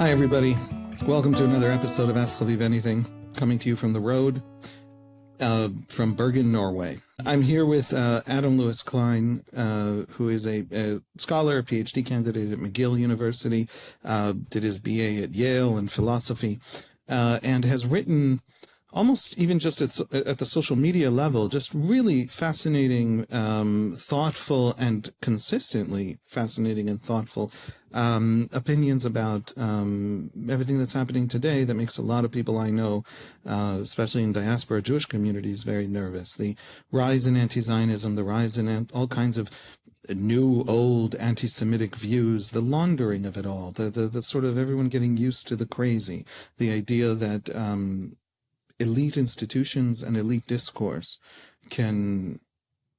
Hi, everybody. Welcome to another episode of Ask Chaviv Anything, coming to you from the road, from Bergen, Norway. I'm here with Adam Louis-Klein, who is a scholar, a PhD candidate at McGill University, did his BA at Yale in philosophy, and has written almost even just at the social media level, just really fascinating, thoughtful, and consistently fascinating and thoughtful opinions about everything that's happening today that makes a lot of people I know, especially in diaspora Jewish communities, very nervous. The rise in anti-Zionism, the rise in all kinds of new, old anti-Semitic views, the laundering of it all, the sort of everyone getting used to the crazy, the idea that elite institutions and elite discourse can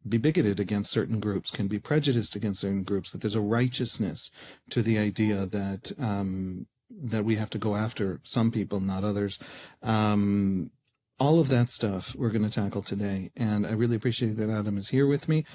be bigoted against certain groups, can be prejudiced against certain groups, that there's a righteousness to the idea that that we have to go after some people, not others. All of that stuff we're going to tackle today, and I really appreciate that Adam is here with me.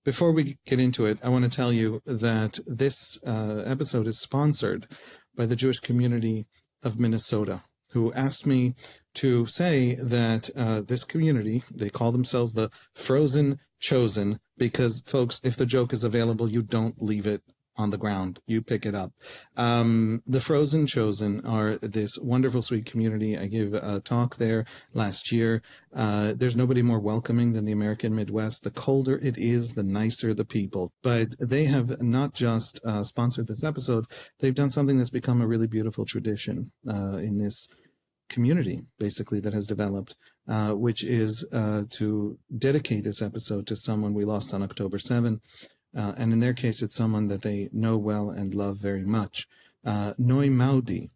Before we get into it, I want to tell you that this episode is sponsored by the Jewish community of Minnesota, who asked me to say that this community, they call themselves the Frozen Chosen, because, folks, if the joke is available, you don't leave it on the ground. You pick it up. The Frozen Chosen are this wonderful, sweet community. I gave a talk there last year. There's nobody more welcoming than the American Midwest. The colder it is, the nicer the people. But they have not just sponsored this episode. They've done something that's become a really beautiful tradition in this community, basically, that has developed, which is to dedicate this episode to someone we lost on October 7. And in their case, it's someone that they know well and love very much. Noy Maudi,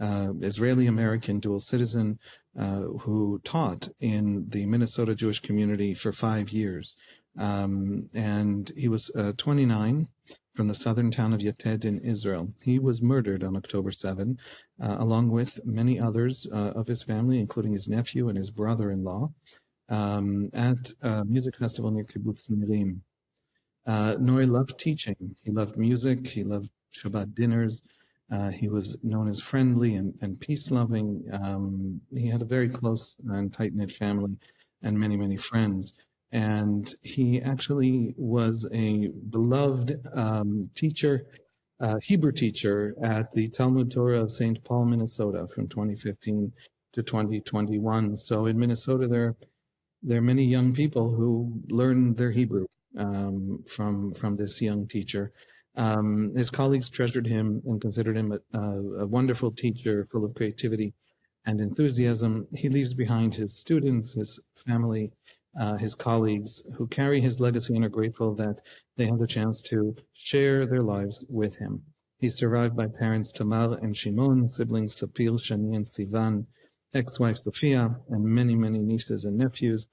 Israeli-American dual citizen who taught in the Minnesota Jewish community for 5 years. And he was 29, from the southern town of Yated in Israel. He was murdered on October 7, along with many others of his family, including his nephew and his brother-in-law, at a music festival near Kibbutz Nirim. Noy loved teaching. He loved music. He loved Shabbat dinners. He was known as friendly and peace-loving. He had a very close and tight-knit family and many, many friends. And he actually was a beloved teacher, Hebrew teacher at the Talmud Torah of St. Paul, Minnesota, from 2015 to 2021. So in Minnesota, there are many young people who learn their Hebrew from this young teacher. His colleagues treasured him and considered him a wonderful teacher, full of creativity and enthusiasm. He leaves behind his students, his family, his colleagues, who carry his legacy and are grateful that they had the chance to share their lives with him. He's survived by parents Tamar and Shimon, siblings Sapil, Shani, and Sivan, ex-wife Sophia, and many, many nieces and nephews.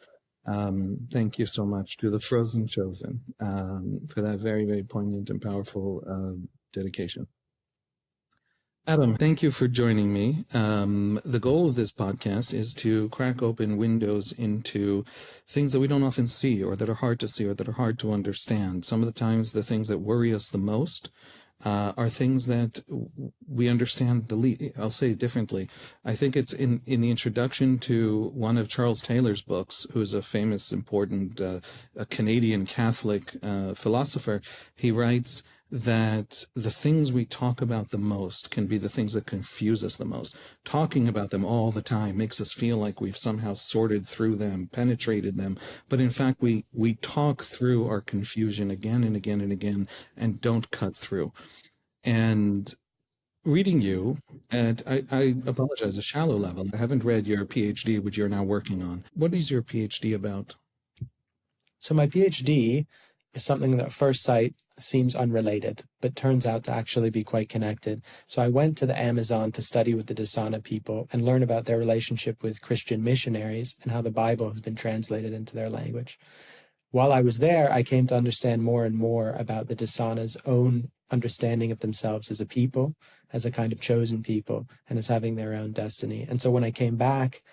Thank you so much to the Frozen Chosen for that very, very poignant and powerful dedication. Adam, thank you for joining me. The goal of this podcast is to crack open windows into things that we don't often see, or that are hard to see, or that are hard to understand. Some of the times the things that worry us the most are things that we understand the least. I'll say it differently. I think it's in the introduction to one of Charles Taylor's books, who's a famous, important a Canadian Catholic philosopher. He writes that the things we talk about the most can be the things that confuse us the most. Talking about them all the time makes us feel like we've somehow sorted through them, penetrated them. But in fact, we talk through our confusion again and again and again and don't cut through. And reading you, and I apologize, a shallow level. I haven't read your PhD, which you're now working on. What is your PhD about? So my PhD is something that at first sight seems unrelated, but turns out to actually be quite connected. So I went to the Amazon to study with the Dishonored people and learn about their relationship with Christian missionaries and how the Bible has been translated into their language. While I was there, I came to understand more and more about the Dishonored's own understanding of themselves as a people, as a kind of chosen people, and as having their own destiny. And so when I came back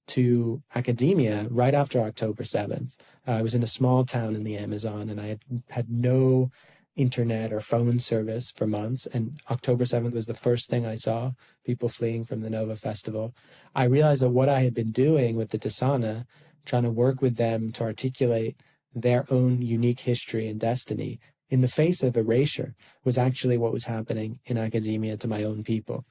to academia right after October 7th, I was in a small town in the Amazon, and I had no internet or phone service for months. And October 7th was the first thing I saw, people fleeing from the Nova Festival. I realized that what I had been doing with the Disana, trying to work with them to articulate their own unique history and destiny in the face of erasure, was actually what was happening in academia to my own people.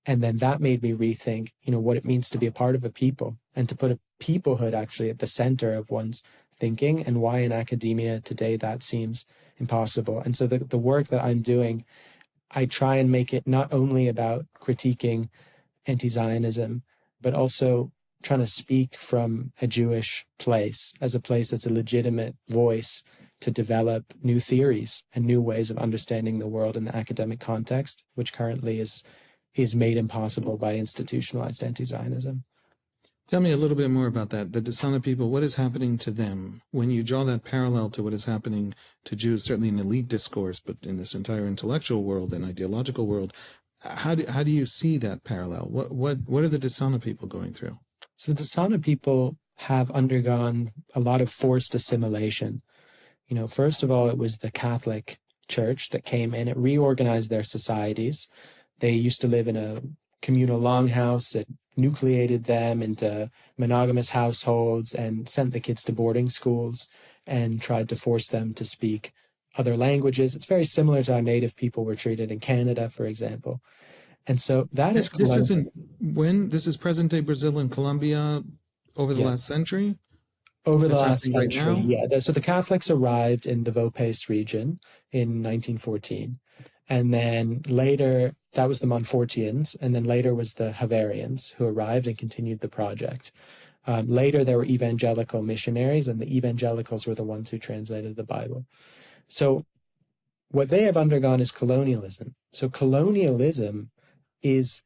And then that made me rethink, what it means to be a part of a people and to put a peoplehood actually at the center of one's thinking, and why in academia today that seems impossible. And so the work that I'm doing, I try and make it not only about critiquing anti-Zionism, but also trying to speak from a Jewish place, as a place that's a legitimate voice to develop new theories and new ways of understanding the world in the academic context, which currently is made impossible by institutionalized anti-Zionism. Tell me a little bit more about that. The Disana people, what is happening to them? When you draw that parallel to what is happening to Jews, certainly in elite discourse, but in this entire intellectual world and ideological world, how do you see that parallel? What are the Disana people going through? So the Disana people have undergone a lot of forced assimilation. First of all, it was the Catholic Church that came in. It reorganized their societies. They used to live in a communal longhouse. It nucleated them into monogamous households and sent the kids to boarding schools and tried to force them to speak other languages. It's very similar to how Native people were treated in Canada, for example. And so that is... This is present-day Brazil and Colombia over the last century? Over the last century, yeah. So the Catholics arrived in the Vopes region in 1914. And then later, that was the Montfortians, and then later was the Havarians who arrived and continued the project. Later, there were evangelical missionaries, and the evangelicals were the ones who translated the Bible. So what they have undergone is colonialism. So colonialism is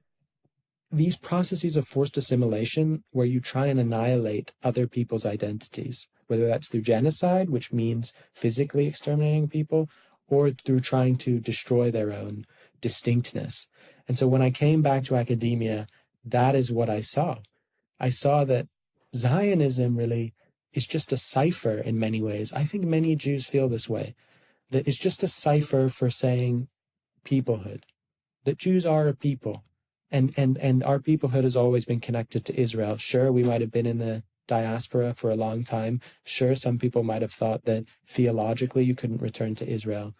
these processes of forced assimilation where you try and annihilate other people's identities, whether that's through genocide, which means physically exterminating people, or through trying to destroy their own distinctness. And so when I came back to academia, that is what I saw. I saw that Zionism really is just a cipher in many ways. I think many Jews feel this way, that it's just a cipher for saying peoplehood, that Jews are a people. And our peoplehood has always been connected to Israel. Sure, we might have been in the diaspora for a long time. Sure, some people might have thought that theologically you couldn't return to Israel.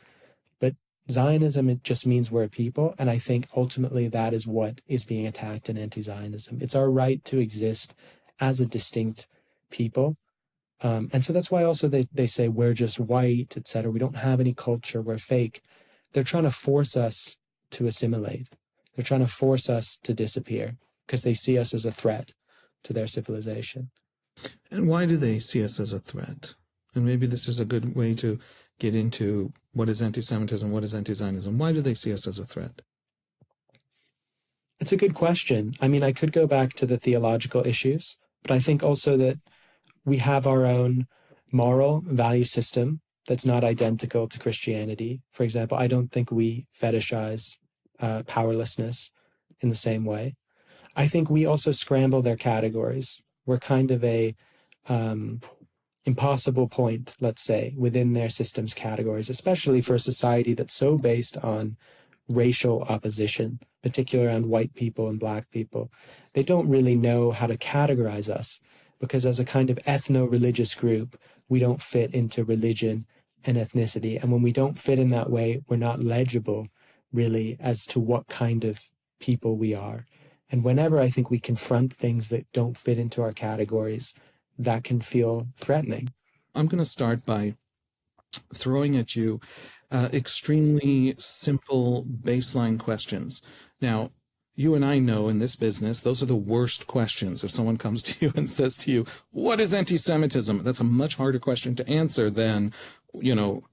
But Zionism, it just means we're a people. And I think ultimately that is what is being attacked in anti-Zionism. It's our right to exist as a distinct people. And so that's why also they say we're just white, etc. We don't have any culture. We're fake. They're trying to force us to assimilate. They're trying to force us to disappear because they see us as a threat to their civilization. And why do they see us as a threat? And maybe this is a good way to get into what is anti-Semitism, what is anti-Zionism. Why do they see us as a threat? It's a good question. I mean, I could go back to the theological issues, but I think also that we have our own moral value system that's not identical to Christianity. For example, I don't think we fetishize powerlessness in the same way. I think we also scramble their categories. We're kind of a impossible point, let's say, within their system's categories, especially for a society that's so based on racial opposition, particularly around white people and black people. They don't really know how to categorize us because as a kind of ethno-religious group, we don't fit into religion and ethnicity. And when we don't fit in that way, we're not legible really as to what kind of people we are. And whenever I think we confront things that don't fit into our categories, that can feel threatening. I'm going to start by throwing at you extremely simple baseline questions. Now, you and I know in this business, those are the worst questions. If someone comes to you and says to you, what is anti-Semitism? That's a much harder question to answer than,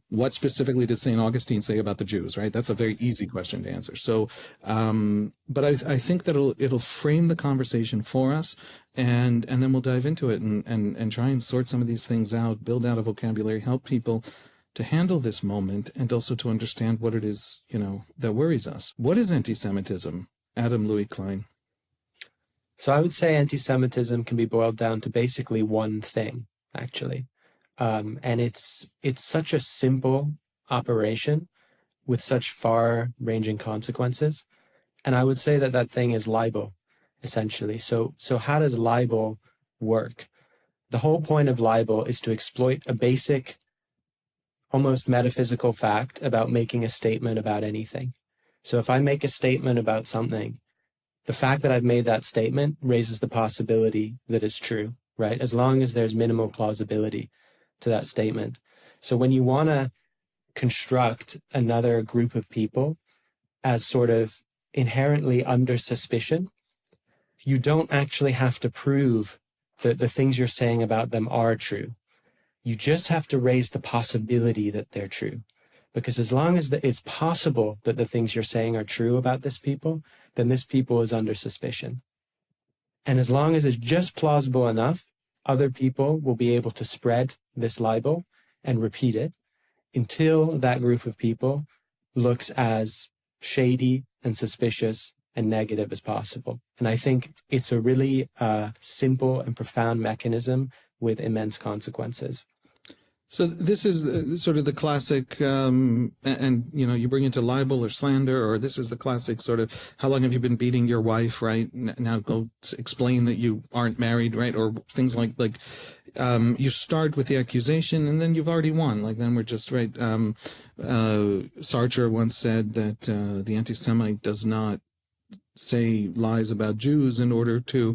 what specifically does St. Augustine say about the Jews, right? That's a very easy question to answer. So, but I think that it'll frame the conversation for us, and then we'll dive into it and try and sort some of these things out, build out a vocabulary, help people to handle this moment, and also to understand what it is, that worries us. What is anti-Semitism, Adam Louis-Klein? So I would say anti-Semitism can be boiled down to basically one thing, actually. And it's such a simple operation with such far-ranging consequences. And I would say that that thing is libel, essentially. So how does libel work? The whole point of libel is to exploit a basic, almost metaphysical fact about making a statement about anything. So if I make a statement about something, the fact that I've made that statement raises the possibility that it's true, right? As long as there's minimal plausibility to that statement. So when you want to construct another group of people as sort of inherently under suspicion, you don't actually have to prove that the things you're saying about them are true. You just have to raise the possibility that they're true. Because as long as it's possible that the things you're saying are true about this people, then this people is under suspicion. And as long as it's just plausible enough, other people will be able to spread this libel and repeat it until that group of people looks as shady and suspicious and negative as possible. And I think it's a really simple and profound mechanism with immense consequences. So this is sort of the classic, and you bring into libel or slander, or this is the classic sort of, how long have you been beating your wife, right? Now go explain that you aren't married, right? Or things like you start with the accusation and then you've already won. Like then we're just right. Sartre once said that the anti-Semite does not say lies about Jews in order to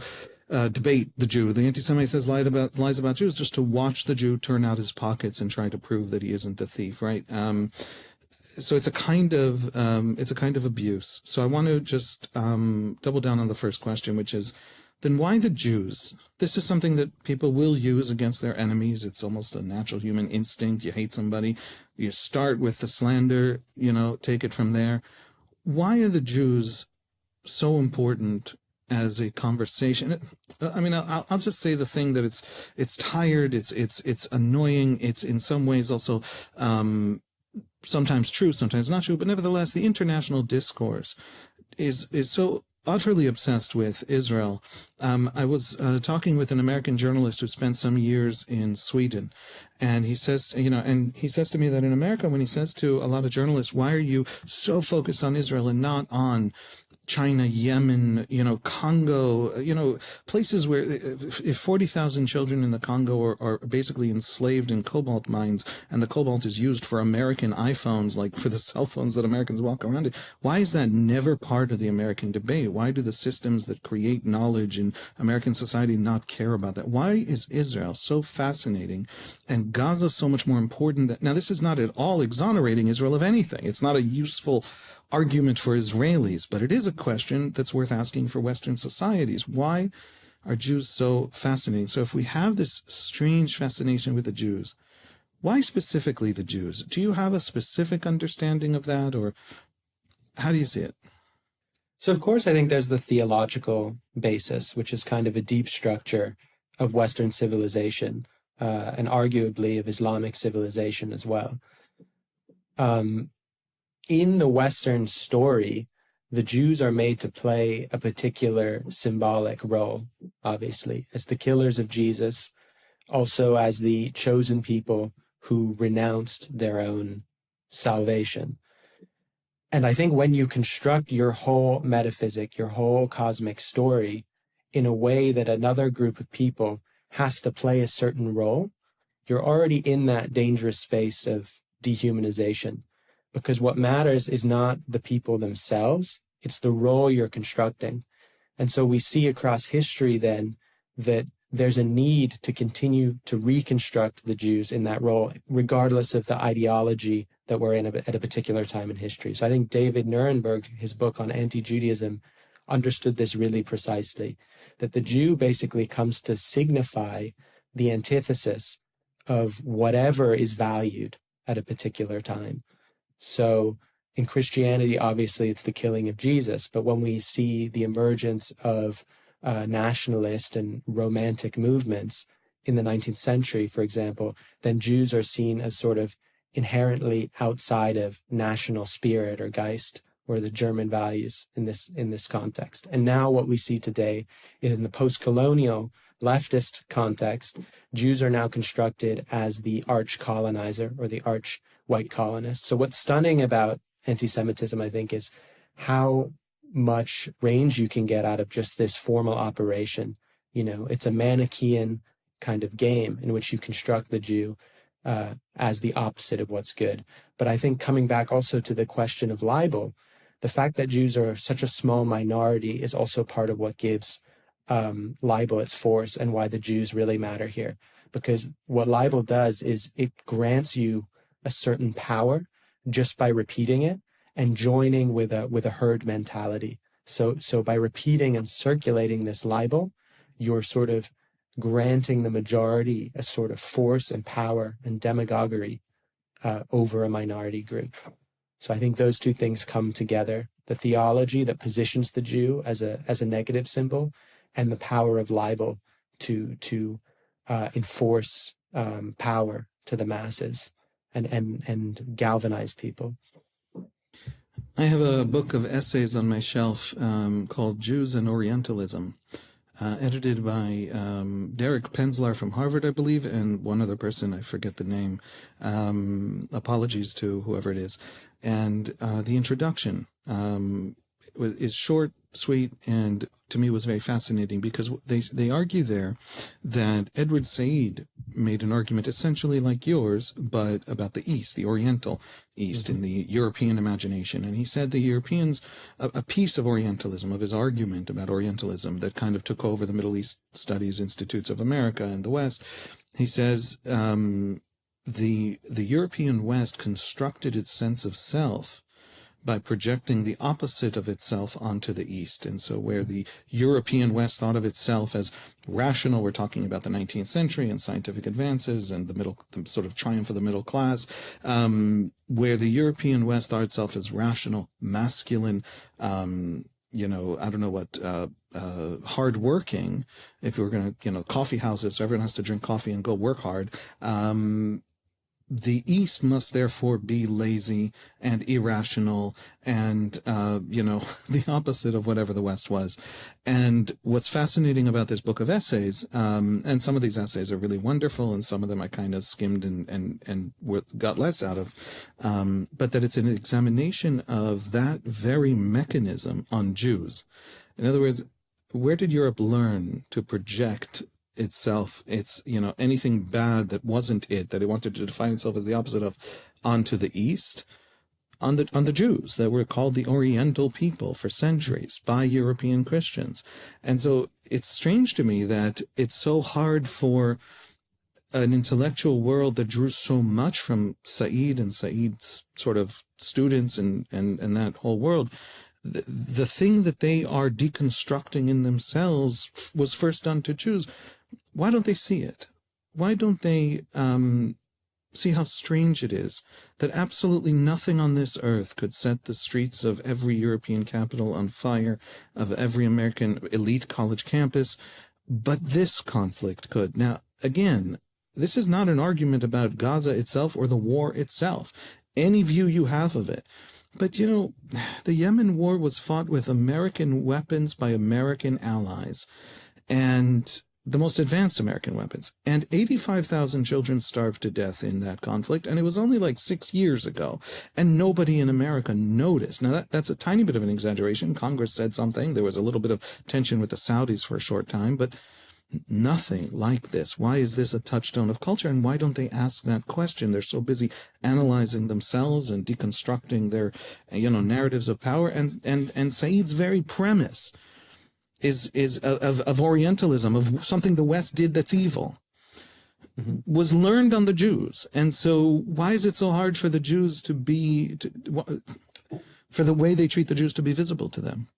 debate the Jew. The anti-Semite says lies about Jews just to watch the Jew turn out his pockets and try to prove that he isn't the thief, right? So it's a kind of abuse. So I want to just double down on the first question, which is, then why the Jews? This is something that people will use against their enemies. It's almost a natural human instinct. You hate somebody, you start with the slander, take it from there. Why are the Jews so important as a conversation? I mean, I'll just say the thing that it's tired, it's annoying, it's in some ways also sometimes true, sometimes not true, but nevertheless, the international discourse is so utterly obsessed with Israel. I was talking with an American journalist who spent some years in Sweden, and he says, he says to me that in America, when he says to a lot of journalists, why are you so focused on Israel and not on China, Yemen, Congo, places where if 40,000 children in the Congo are basically enslaved in cobalt mines, and the cobalt is used for American iPhones, like for the cell phones that Americans walk around in, why is that never part of the American debate? Why do the systems that create knowledge in American society not care about that? Why is Israel so fascinating and Gaza so much more important? Now, this is not at all exonerating Israel of anything. It's not a useful argument for Israelis, but it is a question that's worth asking for Western societies. Why are Jews so fascinating? So if we have this strange fascination with the Jews, why specifically the Jews? Do you have a specific understanding of that, or how do you see it? So of course, I think there's the theological basis, which is kind of a deep structure of Western civilization, and arguably of Islamic civilization as well. In the Western story, the Jews are made to play a particular symbolic role, obviously, as the killers of Jesus, also as the chosen people who renounced their own salvation. And I think when you construct your whole metaphysic, your whole cosmic story in a way that another group of people has to play a certain role, you're already in that dangerous space of dehumanization. Because what matters is not the people themselves, it's the role you're constructing. And so we see across history then that there's a need to continue to reconstruct the Jews in that role, regardless of the ideology that we're in at a particular time in history. So I think David Nuremberg, his book on anti-Judaism, understood this really precisely, that the Jew basically comes to signify the antithesis of whatever is valued at a particular time. So in Christianity, obviously, it's the killing of Jesus. But when we see the emergence of nationalist and romantic movements in the 19th century, for example, then Jews are seen as sort of inherently outside of national spirit or Geist or the German values in this context. And now what we see today is in the post-colonial leftist context, Jews are now constructed as the arch colonizer or the arch white colonists. So what's stunning about anti-Semitism, I think, is how much range you can get out of just this formal operation. It's a Manichaean kind of game in which you construct the Jew as the opposite of what's good. But I think coming back also to the question of libel, the fact that Jews are such a small minority is also part of what gives libel its force and why the Jews really matter here. Because what libel does is it grants you a certain power just by repeating it and joining with a herd mentality. So by repeating and circulating this libel, you're sort of granting the majority a sort of force and power and demagoguery over a minority group. So I think those two things come together: the theology that positions the Jew as a negative symbol, and the power of libel to enforce power to the masses and galvanize people. I have a book of essays on my shelf called Jews and Orientalism, edited by Derek Penzlar from Harvard, I believe, and one other person, I forget the name. Apologies to whoever it is. And the introduction is short, sweet, and to me was very fascinating because they argue there that Edward Said made an argument essentially like yours, but about the East, the Oriental East, in the European imagination. And he said the Europeans, a piece of Orientalism, of his argument about Orientalism that kind of took over the Middle East Studies Institutes of America and the West, he says the European West constructed its sense of self by projecting the opposite of itself onto the East. And so where the European West thought of itself as rational, we're talking about the 19th century and scientific advances and the sort of triumph of the middle class, where the European West thought itself as rational, masculine, I don't know what, hardworking, if we were going to, coffee houses, so everyone has to drink coffee and go work hard. The East must therefore be lazy and irrational and, the opposite of whatever the West was. And what's fascinating about this book of essays, and some of these essays are really wonderful and some of them I kind of skimmed and got less out of, but that it's an examination of that very mechanism on Jews. In other words, where did Europe learn to project itself, anything bad that wasn't it, that it wanted to define itself as the opposite of, onto the East, on the Jews that were called the Oriental people for centuries by European Christians. And so it's strange to me that it's so hard for an intellectual world that drew so much from Said and Said's sort of students and that whole world. The thing that they are deconstructing in themselves was first done to Jews. Why don't they see it? Why don't they see how strange it is that absolutely nothing on this earth could set the streets of every European capital on fire, of every American elite college campus, but this conflict could? Now, again, this is not an argument about Gaza itself or the war itself, any view you have of it. But, the Yemen war was fought with American weapons by American allies, and the most advanced American weapons. And 85,000 children starved to death in that conflict, and it was only like 6 years ago, and nobody in America noticed. Now, that's a tiny bit of an exaggeration. Congress said something. There was a little bit of tension with the Saudis for a short time, but nothing like this. Why is this a touchstone of culture, and why don't they ask that question? They're so busy analyzing themselves and deconstructing their, narratives of power. And Said's very premise is of Orientalism, of something the West did that's evil, was learned on the Jews. And so why is it so hard for the Jews for the way they treat the Jews to be visible to them?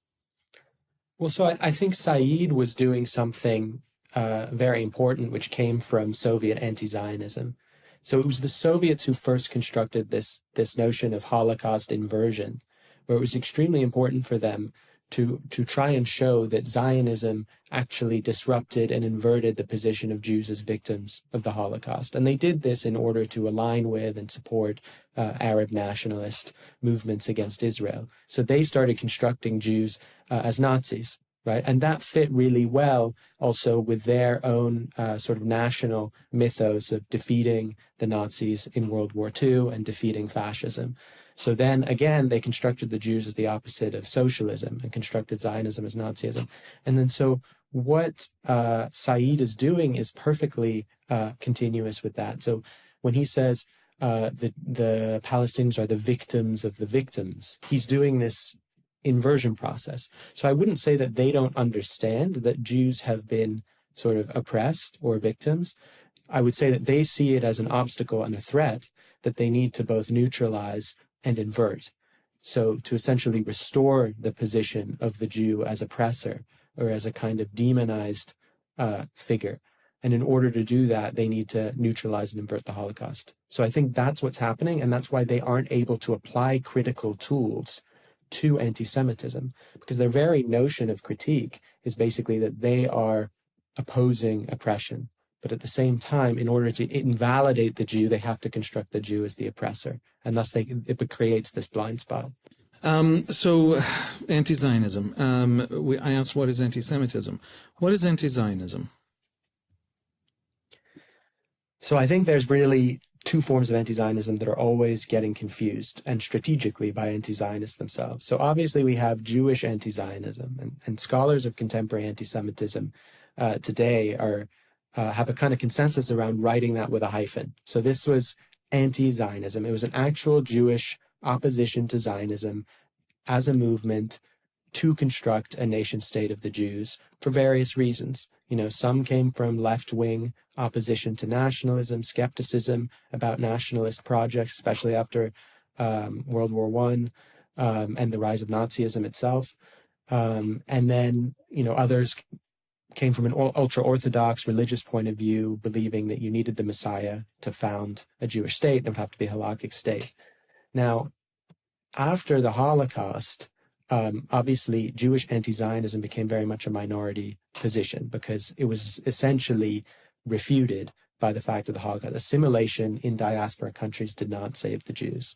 Well, so I think Said was doing something very important, which came from Soviet anti-Zionism. So it was the Soviets who first constructed this notion of Holocaust inversion, where it was extremely important for them to try and show that Zionism actually disrupted and inverted the position of Jews as victims of the Holocaust. And they did this in order to align with and support Arab nationalist movements against Israel. So they started constructing Jews as Nazis, right? And that fit really well also with their own sort of national mythos of defeating the Nazis in World War II and defeating fascism. So then again, they constructed the Jews as the opposite of socialism and constructed Zionism as Nazism. And then so what Said is doing is perfectly continuous with that. So when he says the Palestinians are the victims of the victims, he's doing this inversion process. So I wouldn't say that they don't understand that Jews have been sort of oppressed or victims. I would say that they see it as an obstacle and a threat that they need to both neutralize and invert. So to essentially restore the position of the Jew as oppressor or as a kind of demonized figure. And in order to do that, they need to neutralize and invert the Holocaust. So I think that's what's happening, and that's why they aren't able to apply critical tools to anti-Semitism, because their very notion of critique is basically that they are opposing oppression. But at the same time, in order to invalidate the Jew, they have to construct the Jew as the oppressor. And thus it creates this blind spot. So anti-Zionism. I asked, what is anti-Semitism? What is anti-Zionism? So I think there's really two forms of anti-Zionism that are always getting confused, and strategically by anti-Zionists themselves. So obviously we have Jewish anti-Zionism, and scholars of contemporary anti-Semitism today have a kind of consensus around writing that with a hyphen. So this was anti-Zionism. It was an actual Jewish opposition to Zionism as a movement to construct a nation state of the Jews for various reasons. You know, some came from left-wing opposition to nationalism, skepticism about nationalist projects, especially after World War I and the rise of Nazism itself. And then, you know, others came from an ultra-Orthodox religious point of view, believing that you needed the Messiah to found a Jewish state, and it would have to be a halakhic state. Now, after the Holocaust, obviously Jewish anti-Zionism became very much a minority position because it was essentially refuted by the fact of the Holocaust. Assimilation in diaspora countries did not save the Jews.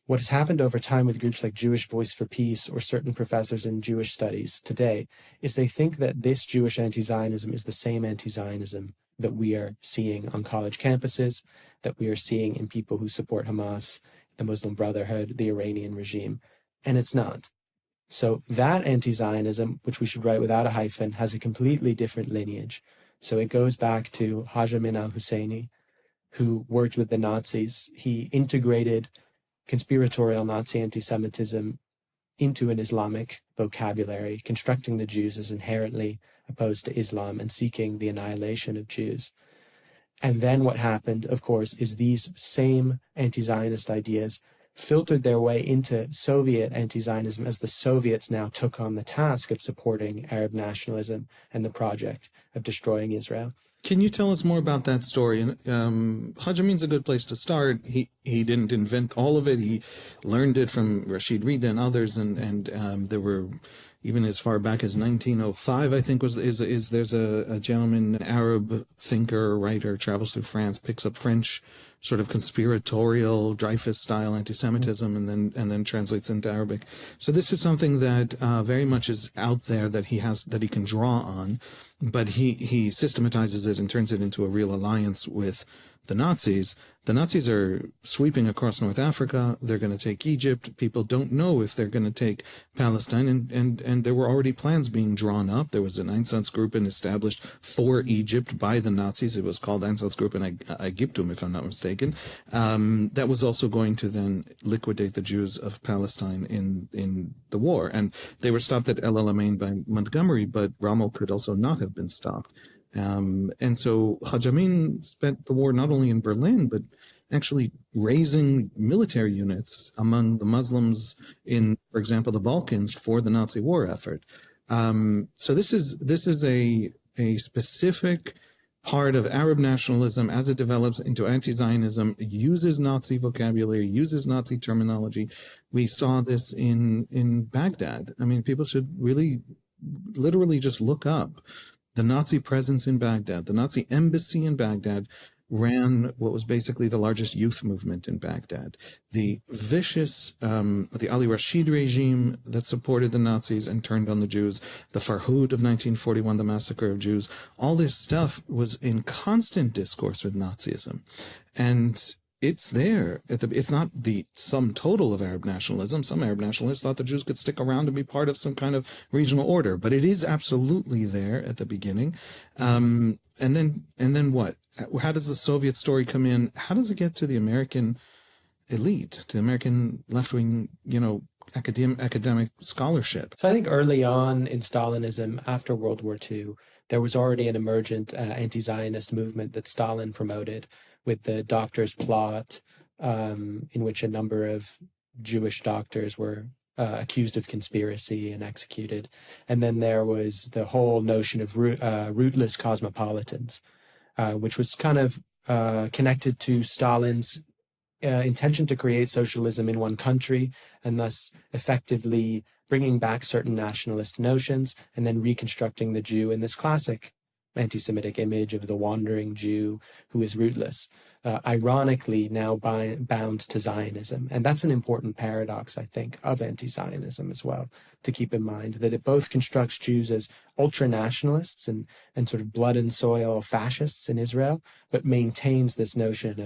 What has happened over time with groups like Jewish Voice for Peace or certain professors in Jewish studies today is they think that this Jewish anti-Zionism is the same anti-Zionism that we are seeing on college campuses, that we are seeing in people who support Hamas, the Muslim Brotherhood, the Iranian regime, and it's not. So that anti-Zionism, which we should write without a hyphen, has a completely different lineage. So it goes back to Haj Amin al-Husseini, who worked with the Nazis. He integrated conspiratorial Nazi anti-Semitism into an Islamic vocabulary, constructing the Jews as inherently opposed to Islam and seeking the annihilation of Jews. And then what happened, of course, is these same anti-Zionist ideas filtered their way into Soviet anti-Zionism as the Soviets now took on the task of supporting Arab nationalism and the project of destroying Israel. Can you tell us more about that story? Haj Amin's a good place to start. He didn't invent all of it. He learned it from Rashid Rida and others, and there were, even as far back as 1905, I think there's a gentleman, an Arab thinker, writer, travels through France, picks up French sort of conspiratorial Dreyfus-style anti-Semitism, and then translates into Arabic. So this is something that very much is out there that he can draw on, but he systematizes it and turns it into a real alliance with the Nazis. The Nazis are sweeping across North Africa. They're going to take Egypt. People don't know if they're going to take Palestine, and there were already plans being drawn up. There was an Einsatzgruppen established for Egypt by the Nazis. It was called Einsatzgruppen Ägyptum, if I'm not mistaken. That was also going to then liquidate the Jews of Palestine in the war. And they were stopped at El Alamein by Montgomery, but Rommel could also not have been stopped. And so Haj Amin spent the war not only in Berlin, but actually raising military units among the Muslims in, for example, the Balkans for the Nazi war effort. So this is a specific part of Arab nationalism as it develops into anti-Zionism, uses Nazi vocabulary, uses Nazi terminology. We saw this in Baghdad. I mean, people should really literally just look up the Nazi presence in Baghdad, the Nazi embassy in Baghdad, ran what was basically the largest youth movement in Baghdad. The vicious, the Ali Rashid regime that supported the Nazis and turned on the Jews, the Farhud of 1941, the massacre of Jews, all this stuff was in constant discourse with Nazism. And it's there. It's not the sum total of Arab nationalism. Some Arab nationalists thought the Jews could stick around and be part of some kind of regional order, but it is absolutely there at the beginning. And then what? How does the Soviet story come in? How does it get to the American elite, to the American left-wing, academic scholarship? So I think early on in Stalinism, after World War II, there was already an emergent anti-Zionist movement that Stalin promoted, with the Doctor's Plot, in which a number of Jewish doctors were accused of conspiracy and executed. And then there was the whole notion of rootless cosmopolitans, which was kind of connected to Stalin's intention to create socialism in one country, and thus effectively bringing back certain nationalist notions and then reconstructing the Jew in this classic anti-Semitic image of the wandering Jew who is rootless, ironically now bound to Zionism. And that's an important paradox, I think, of anti-Zionism as well, to keep in mind, that it both constructs Jews as ultra-nationalists and sort of blood and soil fascists in Israel, but maintains this notion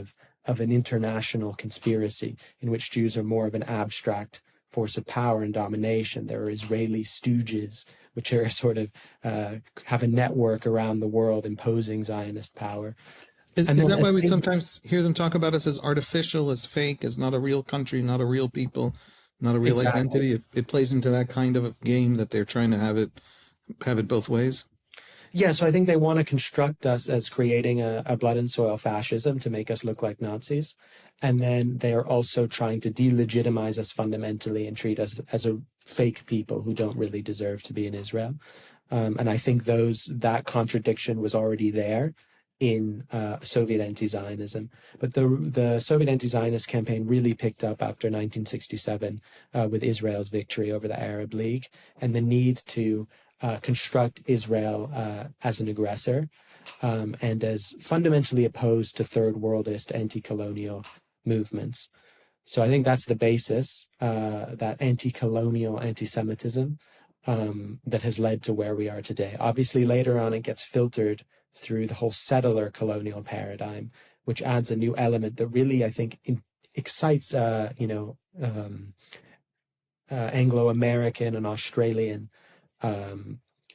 of an international conspiracy in which Jews are more of an abstract force of power and domination. There are Israeli stooges, which are sort of have a network around the world imposing Zionist power. Is that why we sometimes hear them talk about us as artificial, as fake, as not a real country, not a real people, not a real identity? It plays into that kind of a game that they're trying to have it both ways. Yeah, so I think they want to construct us as creating a blood and soil fascism to make us look like Nazis. And then they are also trying to delegitimize us fundamentally and treat us as a fake people who don't really deserve to be in Israel. And I think that contradiction was already there in Soviet anti-Zionism. But the Soviet anti-Zionist campaign really picked up after 1967 with Israel's victory over the Arab League and the need to construct Israel as an aggressor and as fundamentally opposed to third worldist anti-colonial movements. So I think that's the basis, that anti-colonial anti-Semitism that has led to where we are today. Obviously, later on, it gets filtered through the whole settler colonial paradigm, which adds a new element that really, I think, excites, Anglo-American and Australian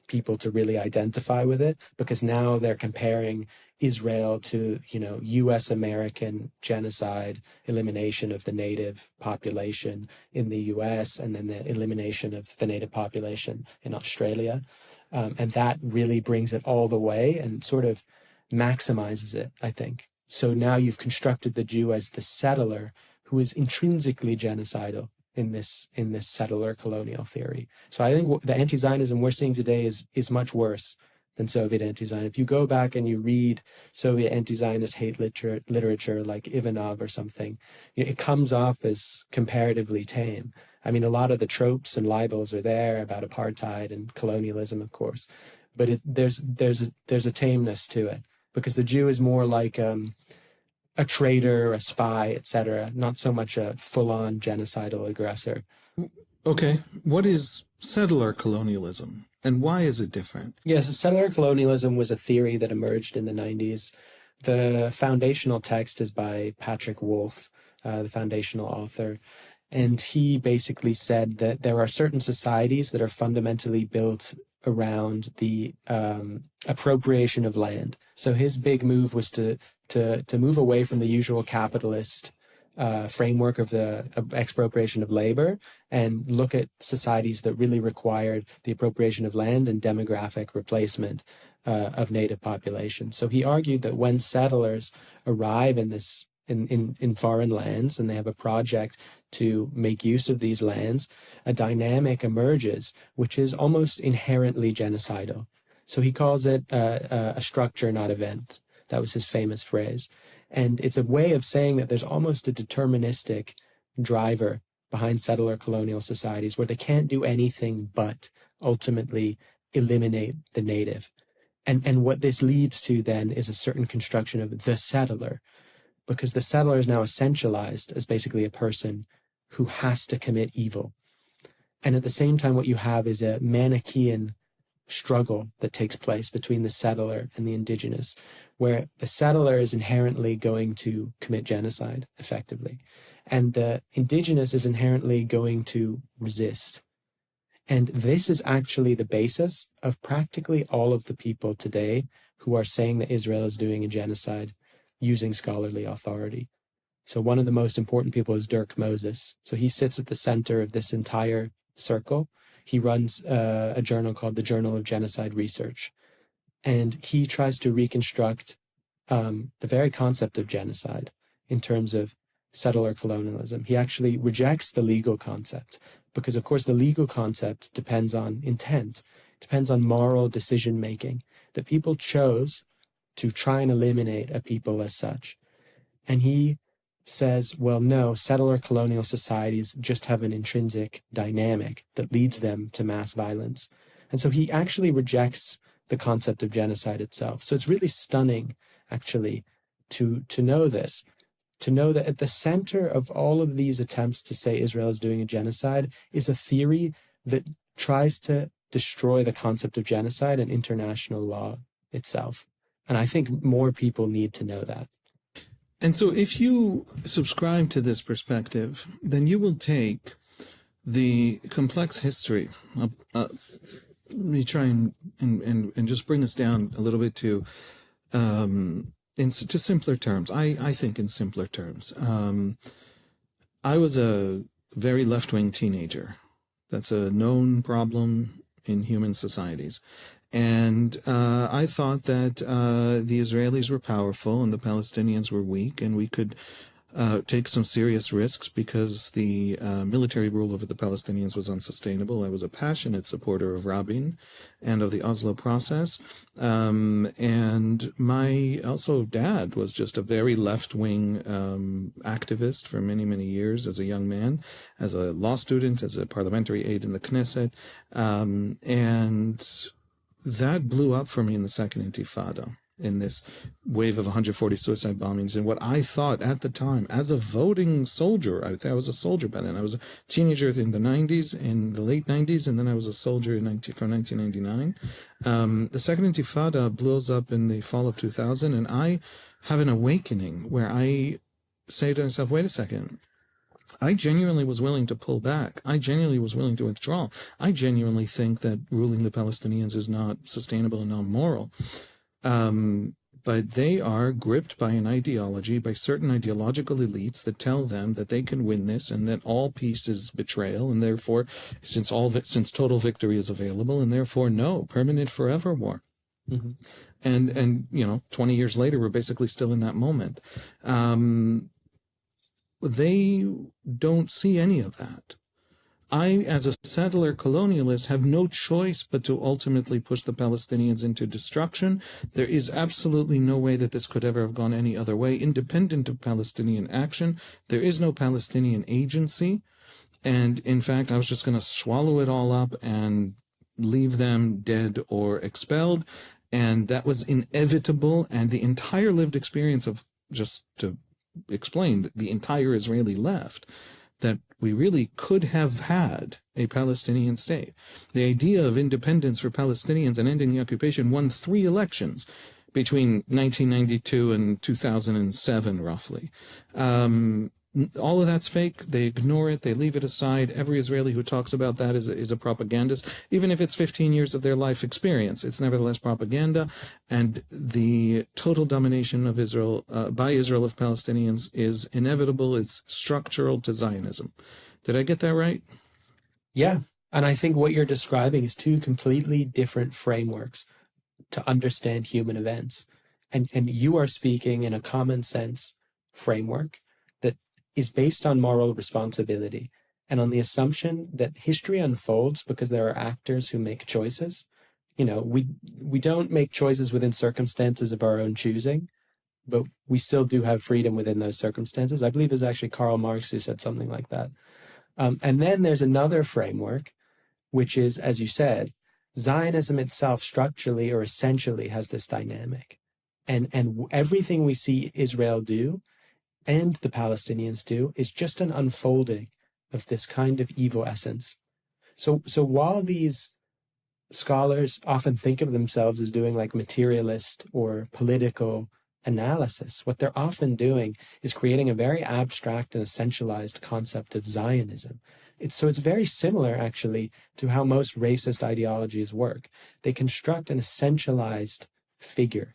people to really identify with it, because now they're comparing Israel to, U.S. American genocide, elimination of the native population in the U.S., and then the elimination of the native population in Australia. And that really brings it all the way and sort of maximizes it, I think. So now you've constructed the Jew as the settler who is intrinsically genocidal in this settler colonial theory. So I think the anti-Zionism we're seeing today is much worse than Soviet anti-Zionism. If you go back and you read Soviet anti-Zionist hate literature like Ivanov or something, it comes off as comparatively tame. I mean, a lot of the tropes and libels are there about apartheid and colonialism, of course, but there's a tameness to it, because the Jew is more like a traitor, a spy, etc., not so much a full-on genocidal aggressor. Okay, what is settler colonialism, and why is it different? Yes, settler colonialism was a theory that emerged in the 90s. The foundational text is by Patrick Wolfe, the foundational author, and he basically said that there are certain societies that are fundamentally built around the appropriation of land. So his big move was to move away from the usual capitalist framework of the expropriation of labor and look at societies that really required the appropriation of land and demographic replacement of native populations. So he argued that when settlers arrive in foreign lands and they have a project to make use of these lands, a dynamic emerges which is almost inherently genocidal. So he calls it a structure, not event. That was his famous phrase. And it's a way of saying that there's almost a deterministic driver behind settler colonial societies where they can't do anything but ultimately eliminate the native. And what this leads to then is a certain construction of the settler, because the settler is now essentialized as basically a person who has to commit evil. And at the same time, what you have is a Manichaean struggle that takes place between the settler and the indigenous, where the settler is inherently going to commit genocide, effectively, and the indigenous is inherently going to resist. And this is actually the basis of practically all of the people today who are saying that Israel is doing a genocide using scholarly authority. So one of the most important people is Dirk Moses. So he sits at the center of this entire circle. He runs a journal called the Journal of Genocide Research. And he tries to reconstruct the very concept of genocide in terms of settler colonialism. He actually rejects the legal concept because, of course, the legal concept depends on intent, depends on moral decision-making, that people chose to try and eliminate a people as such. And he says, well, no, settler colonial societies just have an intrinsic dynamic that leads them to mass violence. And so he actually rejects the concept of genocide itself. So it's really stunning, actually, to know this, to know that at the center of all of these attempts to say Israel is doing a genocide is a theory that tries to destroy the concept of genocide and international law itself. And I think more people need to know that. And so if you subscribe to this perspective, then you will take the complex history. Let me try and just bring us down a little bit to in just simpler terms. I think in simpler terms. I was a very left-wing teenager. That's a known problem in human societies. And I thought that the Israelis were powerful and the Palestinians were weak, and we could take some serious risks because the military rule over the Palestinians was unsustainable. I was a passionate supporter of Rabin and of the Oslo process. And my also dad was just a very left-wing activist for many, many years as a young man, as a law student, as a parliamentary aide in the Knesset. And that blew up for me in the Second Intifada, in this wave of 140 suicide bombings. And what I thought at the time, as a voting soldier, I was a soldier by then. I was a teenager in the 90s, in the late 90s, and then I was a soldier from 1999. The Second Intifada blows up in the fall of 2000, and I have an awakening where I say to myself, wait a second, I genuinely was willing to pull back. I genuinely was willing to withdraw. I genuinely think that ruling the Palestinians is not sustainable and not moral. But they are gripped by an ideology, by certain ideological elites that tell them that they can win this and that all peace is betrayal, and therefore, since total victory is available, and therefore, no, permanent forever war. Mm-hmm. And 20 years later, we're basically still in that moment. They don't see any of that. I, as a settler colonialist, have no choice but to ultimately push the Palestinians into destruction. There is absolutely no way that this could ever have gone any other way, independent of Palestinian action. There is no Palestinian agency. And in fact, I was just going to swallow it all up and leave them dead or expelled. And that was inevitable. And the entire lived experience of, just to explain, the entire Israeli left, that we really could have had a Palestinian state. The idea of independence for Palestinians and ending the occupation won 3 elections between 1992 and 2007, roughly. All of that's fake. They ignore it. They leave it aside. Every Israeli who talks about that is a propagandist. Even if it's 15 years of their life experience, it's nevertheless propaganda. And the total domination of Israel, by Israel of Palestinians, is inevitable. It's structural to Zionism. Did I get that right? Yeah. And I think what you're describing is 2 completely different frameworks to understand human events. And you are speaking in a common sense framework that is based on moral responsibility and on the assumption that history unfolds because there are actors who make choices. We don't make choices within circumstances of our own choosing, but we still do have freedom within those circumstances. I believe it was actually Karl Marx who said something like that. And then there's another framework, which is, as you said, Zionism itself structurally or essentially has this dynamic. And everything we see Israel do and the Palestinians do is just an unfolding of this kind of evil essence. So while these scholars often think of themselves as doing like materialist or political analysis, what they're often doing is creating a very abstract and essentialized concept of Zionism. It's very similar, actually, to how most racist ideologies work. They construct an essentialized figure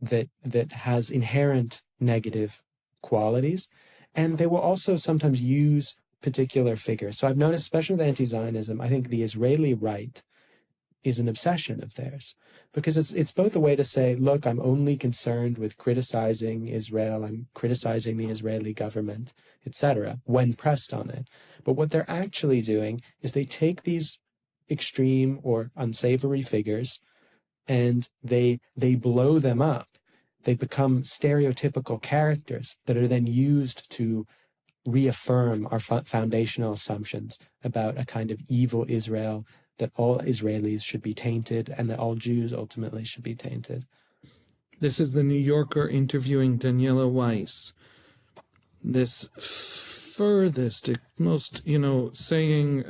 that has inherent negative qualities, and they will also sometimes use particular figures. So I've noticed, especially with anti-Zionism, I think the Israeli right is an obsession of theirs, because it's both a way to say, look, I'm only concerned with criticizing Israel, I'm criticizing the Israeli government, etc., when pressed on it. But what they're actually doing is they take these extreme or unsavory figures and they blow them up. They become stereotypical characters that are then used to reaffirm our foundational assumptions about a kind of evil Israel, that all Israelis should be tainted and that all Jews ultimately should be tainted. This is the New Yorker interviewing Daniella Weiss. This furthest, most, saying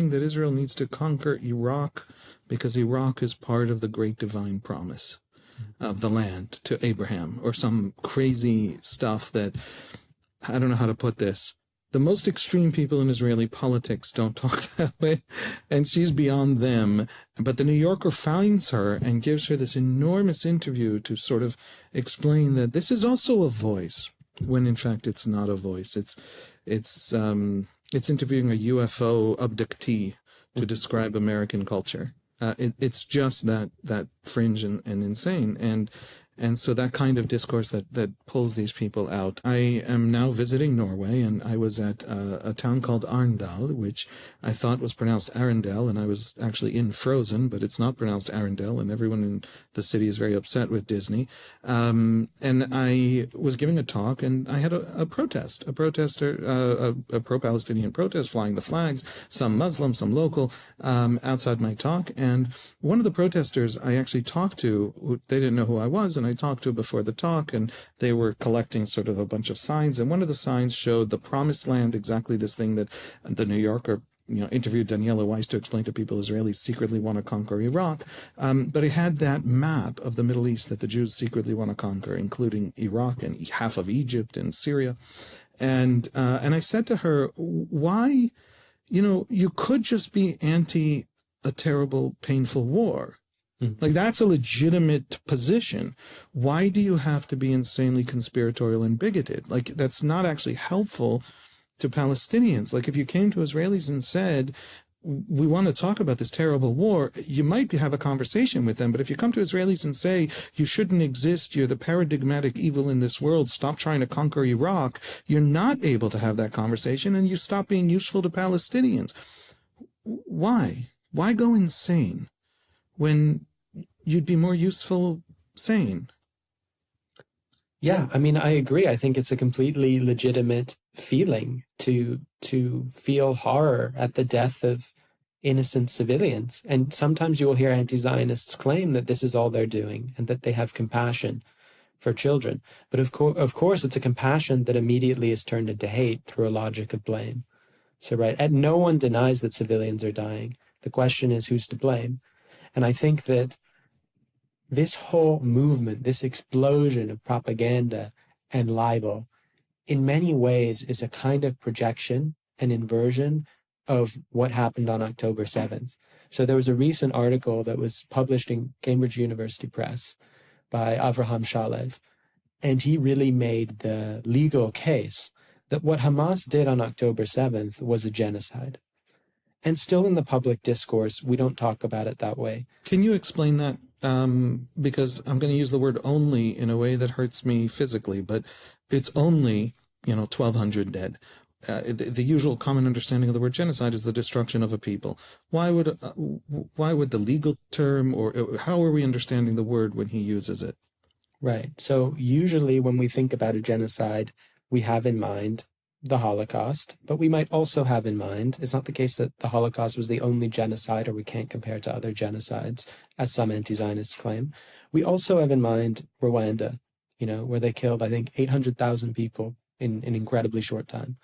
that Israel needs to conquer Iraq because Iraq is part of the great divine promise of the land to Abraham, or some crazy stuff that, I don't know how to put this. The most extreme people in Israeli politics don't talk that way, and she's beyond them. But the New Yorker finds her and gives her this enormous interview to sort of explain that this is also a voice, when in fact it's not a voice. It's interviewing a UFO abductee to describe American culture. It's just that fringe and insane. And so that kind of discourse that pulls these people out. I am now visiting Norway, and I was at a town called Arendal, which I thought was pronounced Arendelle, and I was actually in Frozen, but it's not pronounced Arendelle, and everyone in the city is very upset with Disney. And I was giving a talk, and I had a pro-Palestinian protest, flying the flags, some Muslim, some local, outside my talk. And one of the protesters I actually talked to, they didn't know who I was, and I talked to before the talk, and they were collecting sort of a bunch of signs, and one of the signs showed the promised land, exactly this thing that the New Yorker interviewed Daniella Weiss to explain to people Israelis secretly want to conquer Iraq, but it had that map of the Middle East that the Jews secretly want to conquer, including Iraq and half of Egypt and Syria. And I said to her, why, you could just be anti a terrible, painful war. Like, that's a legitimate position. Why do you have to be insanely conspiratorial and bigoted? Like, that's not actually helpful to Palestinians. Like, if you came to Israelis and said, we want to talk about this terrible war, you might have a conversation with them. But if you come to Israelis and say, you shouldn't exist, you're the paradigmatic evil in this world, stop trying to conquer Iraq, you're not able to have that conversation, and you stop being useful to Palestinians. Why? Why go insane when you'd be more useful sane? Yeah, I mean, I agree. I think it's a completely legitimate feeling to feel horror at the death of innocent civilians. And sometimes you will hear anti-Zionists claim that this is all they're doing and that they have compassion for children. But of course, it's a compassion that immediately is turned into hate through a logic of blame. So, right, and no one denies that civilians are dying. The question is, who's to blame? And I think that this whole movement, this explosion of propaganda and libel, in many ways is a kind of projection, an inversion of what happened on October 7th. So there was a recent article that was published in Cambridge University Press by Avraham Shalev, and he really made the legal case that what Hamas did on October 7th was a genocide. And still in the public discourse, we don't talk about it that way. Can you explain that? Because I'm going to use the word only in a way that hurts me physically, but it's only, 1,200 dead. The usual common understanding of the word genocide is the destruction of a people. Why would the legal term, or how are we understanding the word when he uses it? Right. So usually when we think about a genocide, we have in mind the Holocaust, but we might also have in mind, it's not the case that the Holocaust was the only genocide or we can't compare to other genocides, as some anti-Zionists claim. We also have in mind Rwanda, where they killed, I think, 800,000 people in an incredibly short time.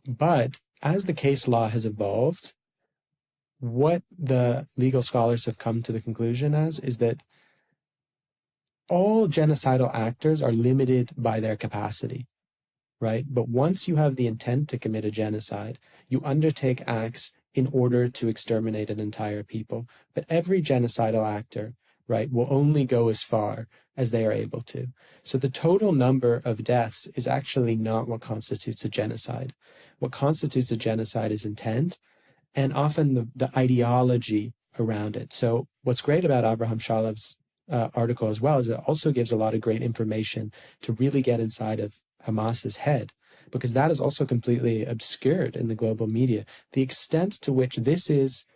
But as the case law has evolved, what the legal scholars have come to the conclusion as is that all genocidal actors are limited by their capacity, right? But once you have the intent to commit a genocide, you undertake acts in order to exterminate an entire people. But every genocidal actor, right, will only go as far as they are able to. So the total number of deaths is actually not what constitutes a genocide. What constitutes a genocide is intent and often the ideology around it. So what's great about Avraham Shalav's article as well is it also gives a lot of great information to really get inside of Hamas's head, because that is also completely obscured in the global media. The extent to which this is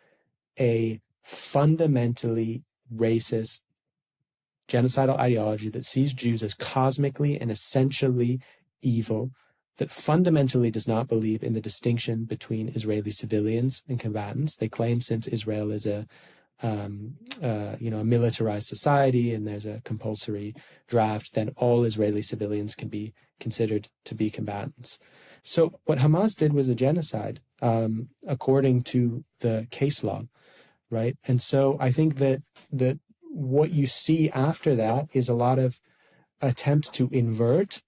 a fundamentally racist genocidal ideology that sees Jews as cosmically and essentially evil, that fundamentally does not believe in the distinction between Israeli civilians and combatants. They claim since Israel is a militarized society and there's a compulsory draft, then all Israeli civilians can be considered to be combatants. So what Hamas did was a genocide, according to the case law, right? And so I think that what you see after that is a lot of attempts to invert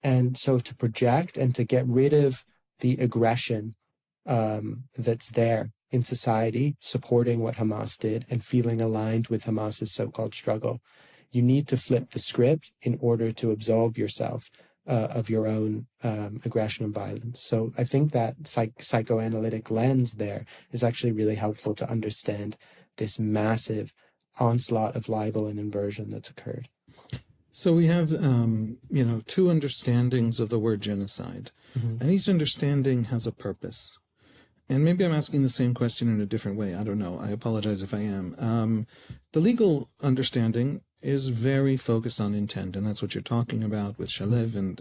and so to project and to get rid of the aggression that's there in society, supporting what Hamas did and feeling aligned with Hamas's so-called struggle. You need to flip the script in order to absolve yourself of your own aggression and violence. So I think that psychoanalytic lens there is actually really helpful to understand this massive onslaught of libel and inversion that's occurred. So we have, two understandings of the word genocide, and each understanding has a purpose. And maybe I'm asking the same question in a different way. I don't know. I apologize if I am. The legal understanding is very focused on intent, and that's what you're talking about with Shalev, and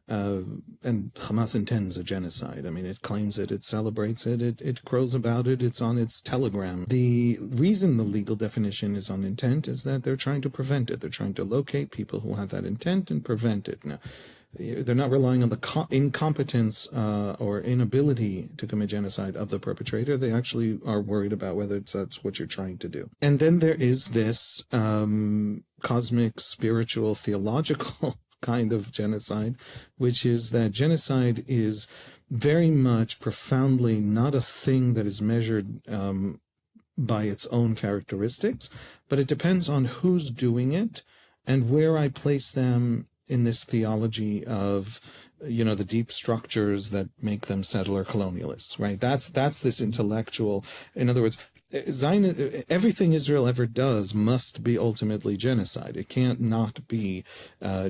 Hamas intends a genocide. I mean, it claims it, it celebrates it, it crows about it, it's on its telegram. The reason the legal definition is on intent is that they're trying to prevent it. They're trying to locate people who have that intent and prevent it. Now, they're not relying on the incompetence or inability to commit genocide of the perpetrator. They actually are worried about whether that's what you're trying to do. And then there is this cosmic, spiritual, theological kind of genocide, which is that genocide is very much profoundly not a thing that is measured by its own characteristics, but it depends on who's doing it and where I place them in this theology of, the deep structures that make them settler colonialists, right? That's this intellectual, in other words, everything Israel ever does must be ultimately genocide. It can't not be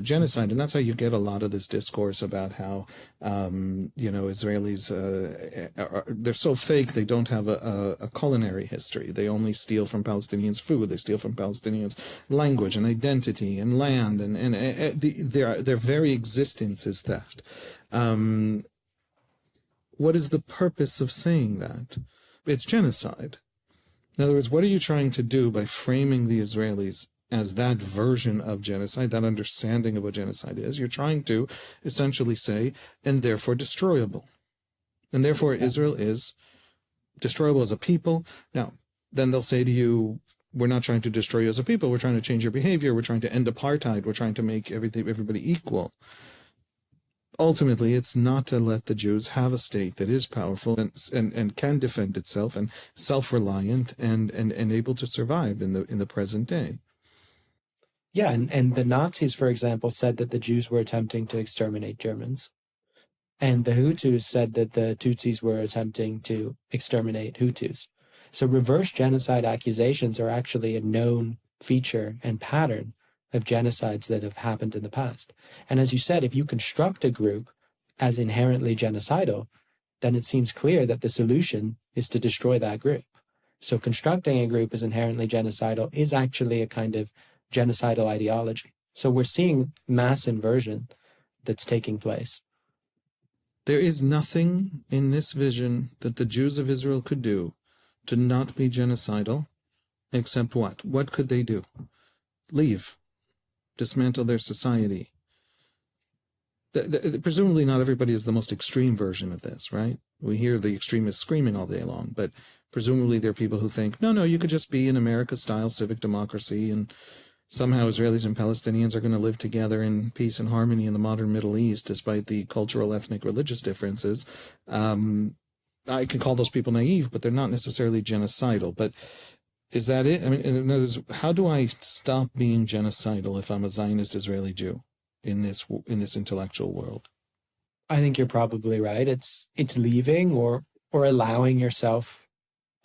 genocide. And that's how you get a lot of this discourse about how, Israelis, they're so fake, they don't have a culinary history. They only steal from Palestinians' food. They steal from Palestinians' language and identity and land. And their very existence is theft. What is the purpose of saying that? It's genocide. In other words, what are you trying to do by framing the Israelis as that version of genocide, that understanding of what genocide is? You're trying to essentially say, and therefore destroyable. And therefore Israel is destroyable as a people. Now, then they'll say to you, we're not trying to destroy you as a people. We're trying to change your behavior. We're trying to end apartheid. We're trying to make everybody equal. Ultimately, it's not to let the Jews have a state that is powerful and can defend itself and self-reliant and able to survive in the present day. Yeah, and the Nazis, for example, said that the Jews were attempting to exterminate Germans. And the Hutus said that the Tutsis were attempting to exterminate Hutus. So reverse genocide accusations are actually a known feature and pattern of genocides that have happened in the past. And as you said, if you construct a group as inherently genocidal, then it seems clear that the solution is to destroy that group. So constructing a group as inherently genocidal is actually a kind of genocidal ideology. So we're seeing mass inversion that's taking place. There is nothing in this vision that the Jews of Israel could do to not be genocidal, except what? What could they do? Leave. Dismantle their society. Presumably not everybody is the most extreme version of this, right? We hear the extremists screaming all day long, but presumably there are people who think, no, you could just be an America-style civic democracy, and somehow Israelis and Palestinians are going to live together in peace and harmony in the modern Middle East, despite the cultural, ethnic, religious differences. I can call those people naive, but they're not necessarily genocidal. But is that it? I mean, in other words, how do I stop being genocidal if I'm a Zionist Israeli Jew in this intellectual world? I think you're probably right. It's leaving or allowing yourself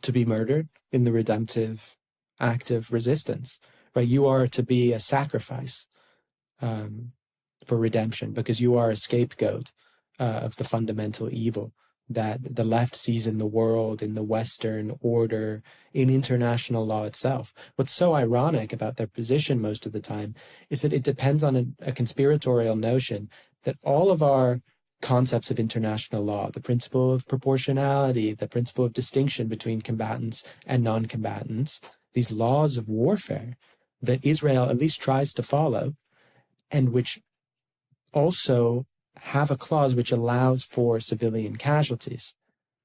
to be murdered in the redemptive act of resistance. Right? You are to be a sacrifice for redemption, because you are a scapegoat of the fundamental evil that the left sees in the world, in the Western order, in international law itself. What's so ironic about their position most of the time is that it depends on a conspiratorial notion that all of our concepts of international law, the principle of proportionality, the principle of distinction between combatants and non-combatants, these laws of warfare that Israel at least tries to follow, and which also have a clause which allows for civilian casualties,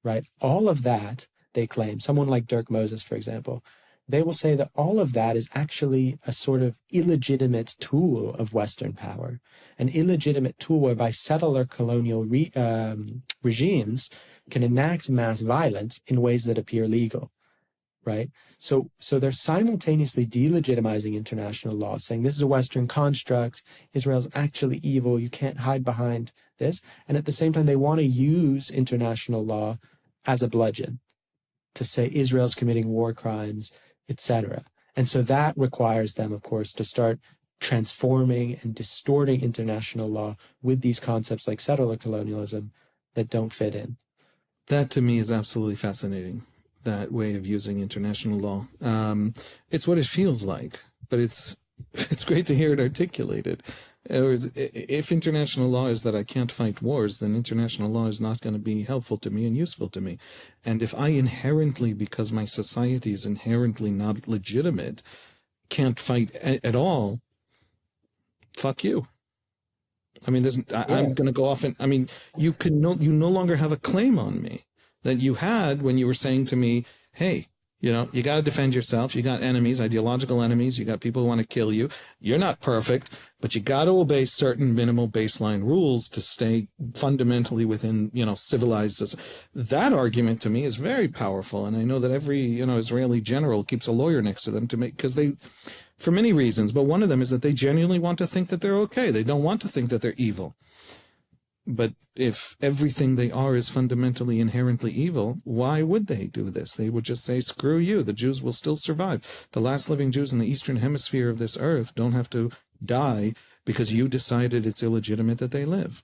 right? All of that, they claim, someone like Dirk Moses, for example, they will say that all of that is actually a sort of illegitimate tool of Western power, an illegitimate tool whereby settler colonial regimes can enact mass violence in ways that appear legal. Right? So they're simultaneously delegitimizing international law, saying this is a Western construct, Israel's actually evil, you can't hide behind this. And at the same time, they want to use international law as a bludgeon to say Israel's committing war crimes, etc. And so that requires them, of course, to start transforming and distorting international law with these concepts like settler colonialism that don't fit in. That to me is absolutely fascinating. That way of using international law. It's what it feels like, but it's great to hear it articulated. If international law is that I can't fight wars, then international law is not going to be helpful to me and useful to me. And if I inherently, because my society is inherently not legitimate, can't fight at all, fuck you. I mean, I'm going to go off and, I mean, you no longer have a claim on me that you had when you were saying to me, hey, you got to defend yourself. You got enemies, ideological enemies. You got people who want to kill you. You're not perfect, but you got to obey certain minimal baseline rules to stay fundamentally within, civilized. That argument to me is very powerful. And I know that every, Israeli general keeps a lawyer next to them because they, for many reasons, but one of them is that they genuinely want to think that they're okay. They don't want to think that they're evil. But if everything they are is fundamentally inherently evil, why would they do this? They would just say, screw you, the Jews will still survive. The last living Jews in the eastern hemisphere of this earth don't have to die because you decided it's illegitimate that they live.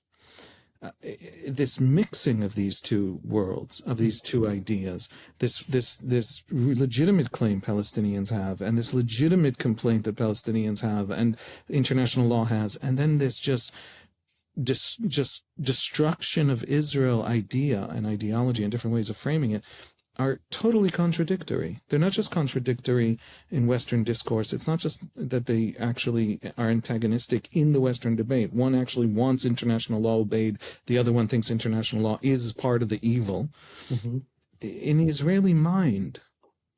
This mixing of these two worlds, of these two ideas, this legitimate claim Palestinians have, and this legitimate complaint that Palestinians have, and international law has, and then this just destruction of Israel idea and ideology and different ways of framing it are totally contradictory. They're not just contradictory in Western discourse. It's not just that they actually are antagonistic in the Western debate. One actually wants international law obeyed. The other one thinks international law is part of the evil. Mm-hmm. In the Israeli mind,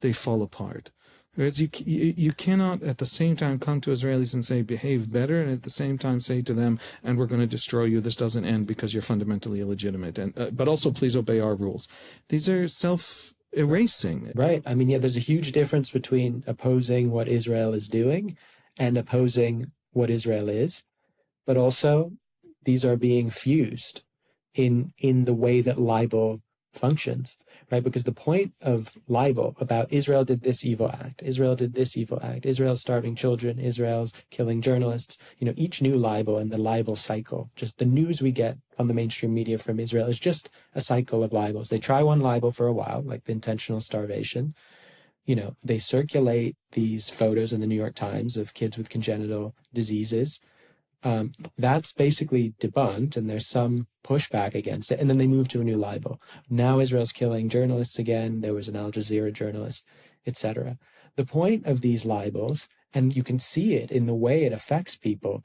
they fall apart. Whereas you cannot at the same time come to Israelis and say, behave better, and at the same time say to them, and we're going to destroy you. This doesn't end because you're fundamentally illegitimate. And but also please obey our rules. These are self-erasing. Right. I mean, yeah, there's a huge difference between opposing what Israel is doing and opposing what Israel is. But also, these are being fused in the way that libel functions. Right? Because the point of libel about Israel did this evil act, Israel did this evil act, Israel's starving children, Israel's killing journalists, each new libel and the libel cycle, just the news we get on the mainstream media from Israel is just a cycle of libels. They try one libel for a while, like the intentional starvation. They circulate these photos in the New York Times of kids with congenital diseases. That's basically debunked, and there's some pushback against it. And then they move to a new libel. Now Israel's killing journalists again. There was an Al Jazeera journalist, etc. The point of these libels, and you can see it in the way it affects people,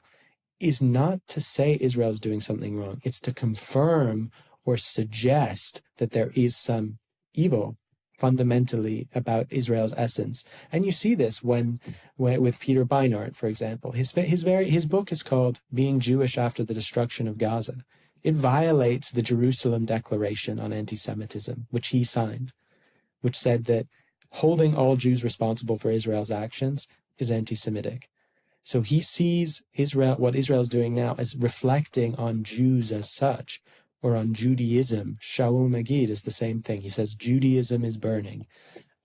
is not to say Israel's doing something wrong. It's to confirm or suggest that there is some evil fundamentally about Israel's essence. And you see this when with Peter Beinart, for example. His book is called Being Jewish After the Destruction of Gaza. It violates the Jerusalem Declaration on Antisemitism, which he signed, which said that holding all Jews responsible for Israel's actions is anti-Semitic. So he sees what Israel's doing now, as reflecting on Jews as such, or on Judaism. Shaul Magid is the same thing. He says Judaism is burning.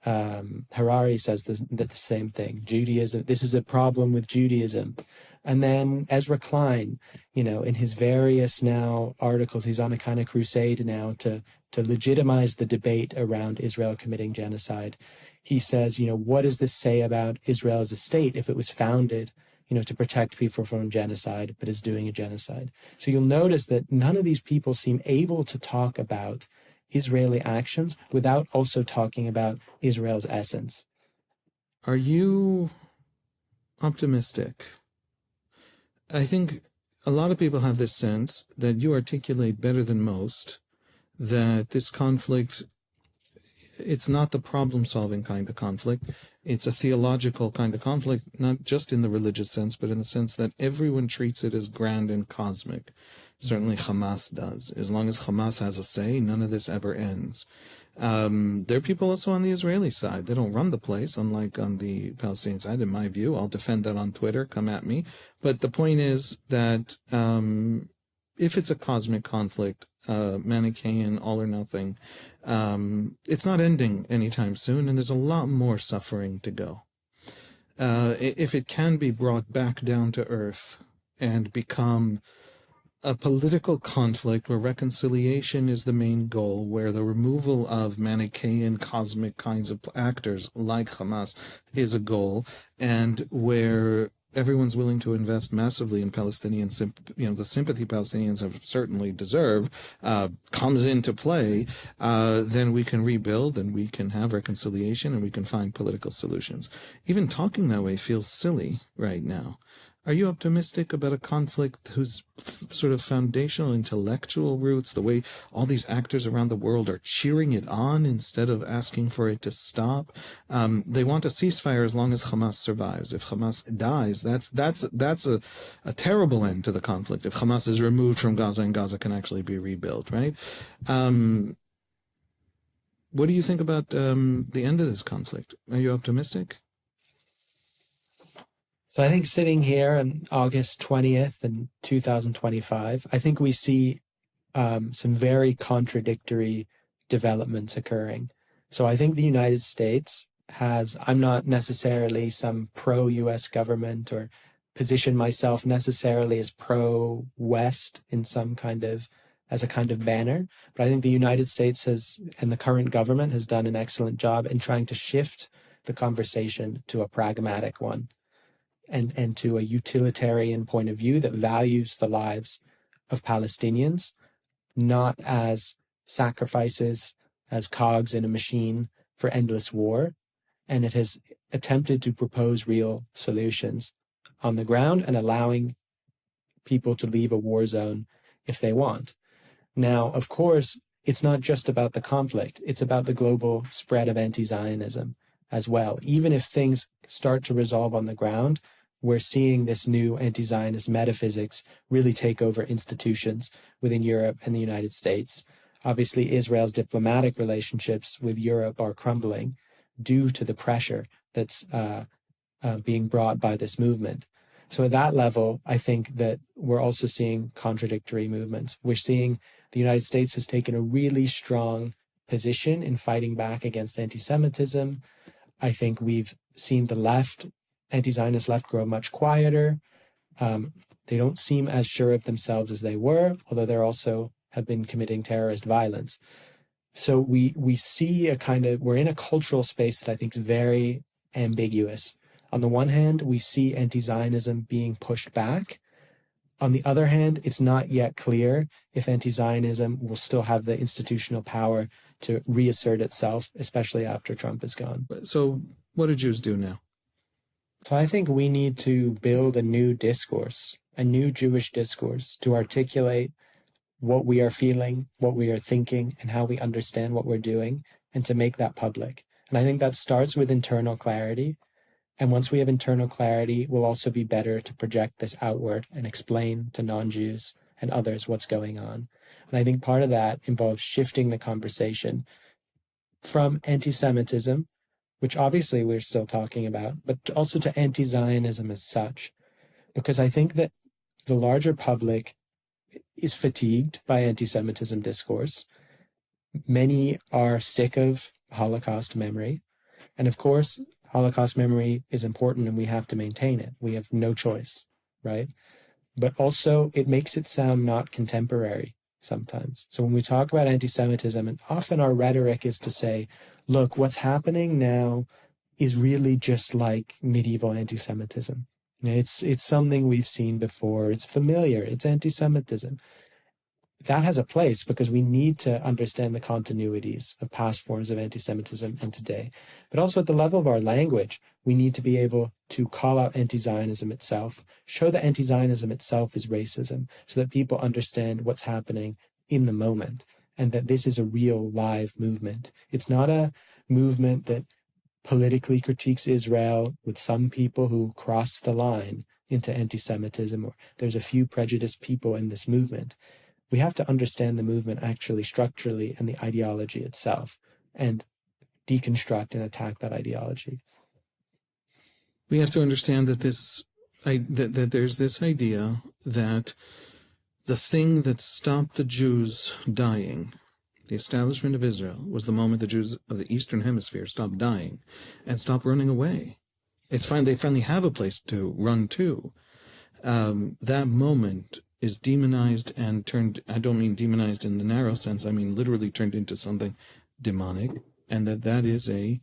Harari says the same thing. Judaism, this is a problem with Judaism. And then Ezra Klein, in his various now articles, he's on a kind of crusade now to legitimize the debate around Israel committing genocide. He says, what does this say about Israel as a state if it was founded to protect people from genocide, but is doing a genocide? So you'll notice that none of these people seem able to talk about Israeli actions without also talking about Israel's essence. Are you optimistic? I think a lot of people have this sense that you articulate better than most that this conflict, it's not the problem-solving kind of conflict. It's a theological kind of conflict, not just in the religious sense, but in the sense that everyone treats it as grand and cosmic. Certainly Hamas does. As long as Hamas has a say, none of this ever ends. There are people also on the Israeli side. They don't run the place, unlike on the Palestinian side, in my view. I'll defend that on Twitter. Come at me. But the point is that if it's a cosmic conflict, Manichaean, all or nothing, it's not ending anytime soon, and there's a lot more suffering to go. If it can be brought back down to earth and become a political conflict where reconciliation is the main goal, where the removal of Manichaean cosmic kinds of actors like Hamas is a goal, and where everyone's willing to invest massively in Palestinian, the sympathy Palestinians have certainly deserve, comes into play, then we can rebuild and we can have reconciliation and we can find political solutions. Even talking that way feels silly right now. Are you optimistic about a conflict whose sort of foundational intellectual roots, the way all these actors around the world are cheering it on instead of asking for it to stop? They want a ceasefire as long as Hamas survives. If Hamas dies, that's a terrible end to the conflict. If Hamas is removed from Gaza and Gaza can actually be rebuilt, right? What do you think about the end of this conflict? Are you optimistic? So I think sitting here on August 20th in 2025, I think we see some very contradictory developments occurring. So I think the United States I'm not necessarily some pro-US government or position myself necessarily as pro-West in as a kind of banner, but I think the United States and the current government has done an excellent job in trying to shift the conversation to a pragmatic one. And to a utilitarian point of view that values the lives of Palestinians, not as sacrifices, as cogs in a machine for endless war. And it has attempted to propose real solutions on the ground and allowing people to leave a war zone if they want. Now, of course, it's not just about the conflict. It's about the global spread of anti-Zionism as well. Even if things start to resolve on the ground, we're seeing this new anti-Zionist metaphysics really take over institutions within Europe and the United States. Obviously, Israel's diplomatic relationships with Europe are crumbling due to the pressure that's being brought by this movement. So at that level, I think that we're also seeing contradictory movements. We're seeing the United States has taken a really strong position in fighting back against anti-Semitism. I think we've seen the left, anti-Zionist left, grow much quieter. They don't seem as sure of themselves as they were, although they also have been committing terrorist violence. So we see we're in a cultural space that I think is very ambiguous. On the one hand, we see anti-Zionism being pushed back On the other hand, it's not yet clear if anti-Zionism will still have the institutional power to reassert itself, especially after Trump is gone. So what do Jews do now? So I think we need to build a new discourse, a new Jewish discourse to articulate what we are feeling, what we are thinking, and how we understand what we're doing, and to make that public. And I think that starts with internal clarity. And once we have internal clarity, we'll also be better to project this outward and explain to non-Jews and others what's going on. And I think part of that involves shifting the conversation from anti-Semitism, which obviously we're still talking about, but also to anti-Zionism as such. Because I think that the larger public is fatigued by anti-Semitism discourse. Many are sick of Holocaust memory. And of course, Holocaust memory is important and we have to maintain it. We have no choice, right? But also it makes it sound not contemporary sometimes. So when we talk about anti-Semitism, and often our rhetoric is to say, look, what's happening now is really just like medieval anti-Semitism. You know, it's something we've seen before. It's familiar. It's anti-Semitism. That has a place because we need to understand the continuities of past forms of anti-Semitism and today. But also at the level of our language, we need to be able to call out anti-Zionism itself, show that anti-Zionism itself is racism, so that people understand what's happening in the moment and that this is a real live movement. It's not a movement that politically critiques Israel with some people who cross the line into anti-Semitism, or there's a few prejudiced people in this movement. We have to understand the movement actually structurally and the ideology itself and deconstruct and attack that ideology. We have to understand that that there's this idea that the thing that stopped the Jews dying, the establishment of Israel, was the moment the Jews of the Eastern Hemisphere stopped dying and stopped running away. They finally have a place to run to. That moment is demonized and turned, I don't mean demonized in the narrow sense, I mean literally turned into something demonic, and that is an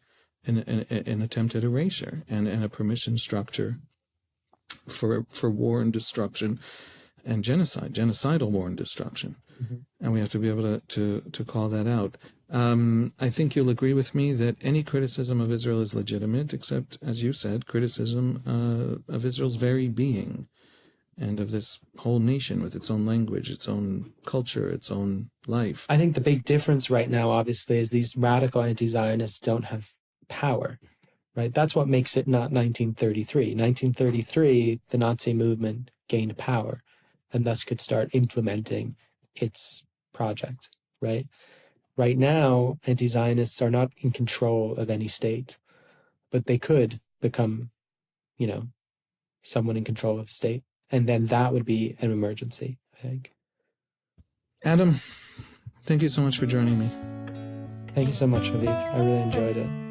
attempt at erasure and a permission structure for war and destruction and genocide, genocidal war and destruction. Mm-hmm. And we have to be able to call that out. I think you'll agree with me that any criticism of Israel is legitimate, except, as you said, criticism of Israel's very being and of this whole nation with its own language, its own culture, its own life. I think the big difference right now, obviously, is these radical anti-Zionists don't have power, right? That's what makes it not 1933. 1933, the Nazi movement gained power and thus could start implementing its project, right? Right now, anti-Zionists are not in control of any state, but they could become, someone in control of state. And then that would be an emergency, I think. Adam, thank you so much for joining me. Thank you so much, Haviv. I really enjoyed it.